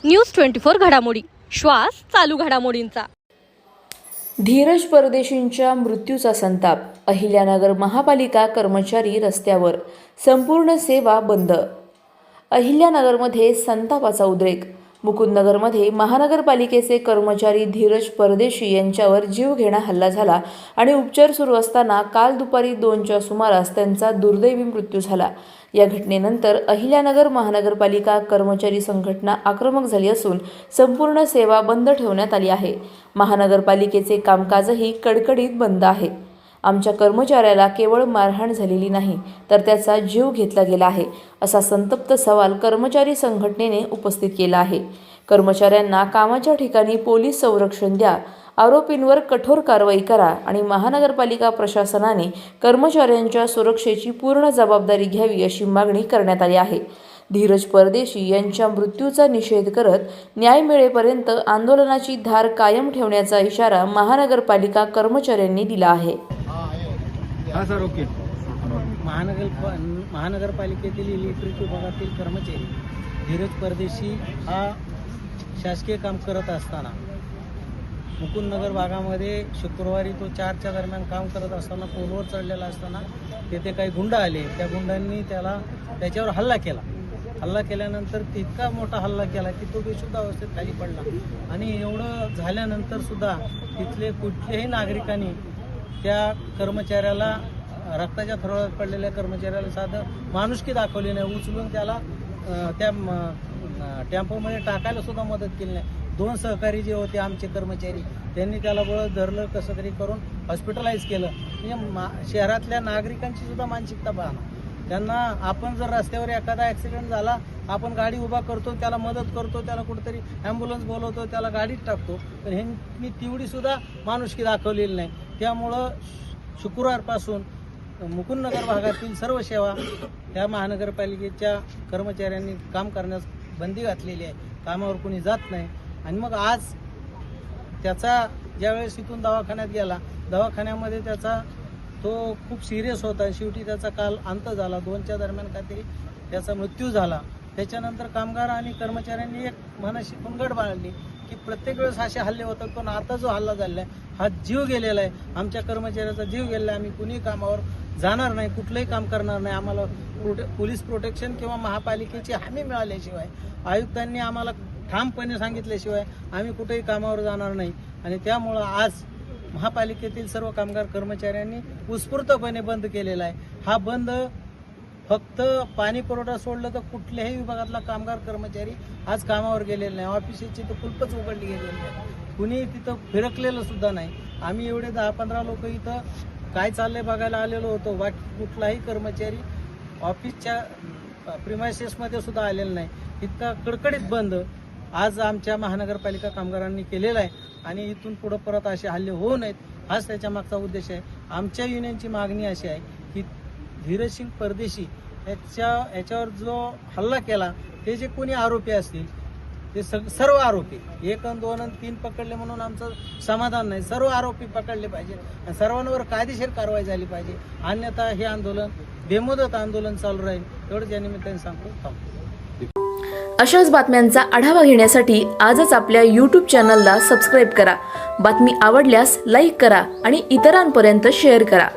News 24 घडामोडी, श्वास चालू घडामोडींचा। धीरज परदेशींच्या मृत्यूचा संताप, अहिल्यानगर महापालिका कर्मचारी रस्त्यावर, संपूर्ण सेवा बंद। अहिल्यानगरमध्ये संतापाचा उद्रेक। मुकुंदनगरमध्ये महानगरपालिकेचे कर्मचारी धीरज परदेशी यांच्यावर जीवघेणा हल्ला झाला आणि उपचार सुरू असताना काल दुपारी 2च्या सुमारास त्यांचा दुर्दैवी मृत्यू झाला। या घटनेनंतर अहिल्यानगर महानगरपालिका कर्मचारी संघटना आक्रमक झाली असून संपूर्ण सेवा बंद ठेवण्यात आली आहे। महानगरपालिकेचे कामकाजही कडकडीत बंद आहे। आमच्या कर्मचाऱ्याला केवळ मारहाण झालेली नाही तर त्याचा जीव घेतला गेला आहे, असा संतप्त सवाल कर्मचारी संघटनेने उपस्थित केला आहे। कर्मचाऱ्यांना कामाच्या ठिकाणी पोलीस संरक्षण द्या, आरोपींवर कठोर कारवाई करा आणि महानगरपालिका प्रशासनाने कर्मचाऱ्यांच्या सुरक्षेची पूर्ण जबाबदारी घ्यावी, अशी मागणी करण्यात आली आहे। धीरज परदेशी यांच्या मृत्यूचा निषेध करत न्याय मिळेपर्यंत आंदोलनाची धार कायम ठेवण्याचा इशारा महानगरपालिका कर्मचाऱ्यांनी दिला आहे। महानगरपालिकेतील इलेक्ट्रिक विभागातील कर्मचारी धीरज परदेशी हा शासकीय काम करत असताना मुकुंदनगर भागामध्ये शुक्रवारी तो 4च्या दरम्यान काम करत असताना पोलवर चढलेला असताना तेथे काही गुंड आले। त्या गुंडांनी त्याच्यावर हल्ला केल्यानंतर इतका मोठा हल्ला केला की तो बेशुद्ध अवस्थेत खाली पडला आणि एवढं झाल्यानंतर सुद्धा तिथले कुठल्याही नागरिकांनी त्या कर्मचाऱ्याला, रक्ताच्या थरोळ्यात पडलेल्या कर्मचाऱ्याला साधं माणुसकी दाखवली नाही, उचलून त्याला त्या टेम्पोमध्ये टाकायला सुद्धा मदत केली नाही। 2 सहकारी जे होते आमचे कर्मचारी, त्यांनी त्याला बळत धरलं, कसं तरी करून हॉस्पिटलाइज केलं। म्हणजे शहरातल्या नागरिकांची सुद्धा मानसिकता पहा। त्यांना आपण जर रस्त्यावर एखादा ॲक्सिडेंट झाला, आपण गाडी उभा करतो, त्याला मदत करतो, त्याला कुठेतरी ॲम्ब्युलन्स बोलवतो, त्याला गाडीत टाकतो, पण ह्यांनी तेवढी सुद्धा माणुसकी दाखवलेली नाही। त्यामुळं शुक्रवारपासून मुकुंदनगर भागातील सर्व सेवा या महानगरपालिकेच्या कर्मचाऱ्यांनी काम करण्यास बंदी घातलेली आहे। कामावर कोणी जात नाही। आणि मग आज त्याचा ज्यावेळेस इथून दवाखान्यात गेला, दवाखान्यामध्ये तो खूप सिरियस होता। शेवटी त्याचा काल अंत झाला। 2च्या दरम्यान काहीतरी त्याचा मृत्यू झाला। त्याच्यानंतर कामगार आणि कर्मचाऱ्यांनी एक मनाशी पुनगड बाळगली की प्रत्येक वेळेस असे हल्ले होतात, पण आता जो हल्ला झालेला आहे हा जीव गेलेला आहे, आमच्या कर्मचाऱ्याचा जीव गेलेला आहे। आम्ही कुणी कामावर जाणार नाही, कुठलंही काम करणार नाही। आम्हाला पोलीस प्रोटेक्शन किंवा महापालिकेची हमी मिळाल्याशिवाय, आयुक्तांनी आम्हाला ठामपणे सांगितल्याशिवाय आम्ही कुठेही कामावर जाणार नाही। आणि त्यामुळं आज महापालिकेतील सर्व कामगार कर्मचाऱ्यांनी उत्स्फूर्तपणे बंद केलेला आहे। हा बंद फक्त पाणी पुरवठा सोडलं तर कुठल्याही विभागातला कामगार कर्मचारी आज कामावर गेलेला नाही। ऑफिसची तर कुलपच उघडली गेलेली नाही, कुणी तिथं फिरकलेलं सुद्धा नाही। आम्ही एवढे 10-15 लोक इथं काय चाललंय बघायला आलेलो होतो। बाकी कुठलाही कर्मचारी ऑफिसच्या प्रिमायसेसमध्ये सुद्धा आलेला नाही। इतका कडकडीत बंद आज आमच्या महानगरपालिका कामगारांनी केलेला आहे आणि इथून पुढे परत असे हल्ले होऊ नयेत, हाच त्याच्या मागचा उद्देश आहे। आमच्या युनियनची मागणी अशी आहे की धीरजसिंग परदेशी याच्यावर जो हल्ला केला, ते जे कोणी आरोपी असतील ते सर्व आरोपी 1 आणि 2 आणि 3 पकडले म्हणून आमचं समाधान नाही। सर्व आरोपी पकडले पाहिजे आणि सर्वांवर कायदेशीर कारवाई झाली पाहिजे, अन्यथा हे आंदोलन बेमुदत आंदोलन चालू राहील, एवढंच या निमित्ताने सांगतो। अशाच बातम्यांचा आढावा घेण्यासाठी आजच आपल्या YouTube चॅनलला सबस्क्राईब करा। बातमी आवडल्यास लाईक करा आणि इतरांपर्यंत शेअर करा।